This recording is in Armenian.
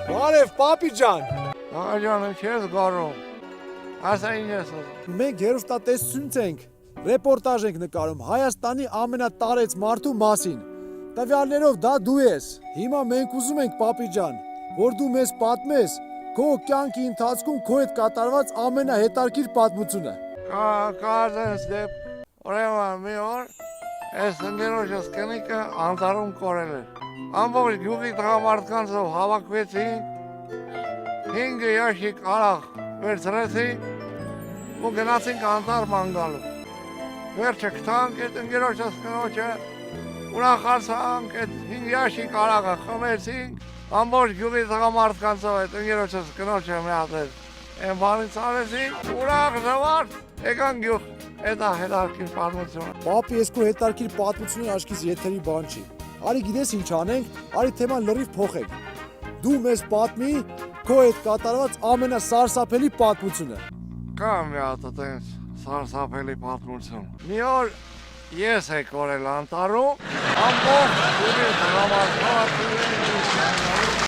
Բարև, պապի ջան։ Աղաջանը չես գարում, ասա ինչ ես ուզում։ Մենք հերոստատեսություն ենք, ռեպորտաժ ենք նկարում Հայաստանի ամենատարեց մարդու մասին։ Տվյալներով դա դու ես։ Հիմա մենք ուզում ենք, պապի ջան, որ դու մեզ պատմես քո կյանքի ընթացքում քո հետ կատարված ամենահետաքրքիր պատմությունը։ Կազենս դեպ, ուրեմն մի օր, այս ընկերոջս կնիկը անտարում կորել էր։ Ամբողջ գյուղի տղամարդկանցով հավաքվեցին, 5 ящик արաղ վերցրեցին ու գնացինք անտար ման գալու։ Վերջը գտանք այդ ընկերոջս կնոջը, ուրախացանք, այդ 5 ящик արաղը խմեցինք, ամբողջ գյուղի տղամարդկանցով այդ ընկերոջս կնոջը մի հատ այն բանից արեցինք, ուրախ զվարթ, եկան գյուղ, դա հետաքրքիր պատմություն։ Պապի, ես քո հետաքրքիր պատմությունն աչքից եթերի բան չի։ Արի գիտես ինչ անենք, արի թեման լրիվ փոխենք։ Դու մեզ պատմի քո հետ կատարված ամենասարսափելի պատմությունը։ Կա մի հատ այդպես սարսափելի պատմություն։ Մի օր ես եկ օրել անտարում, ամբողջ գյուղի տղամարդկանցով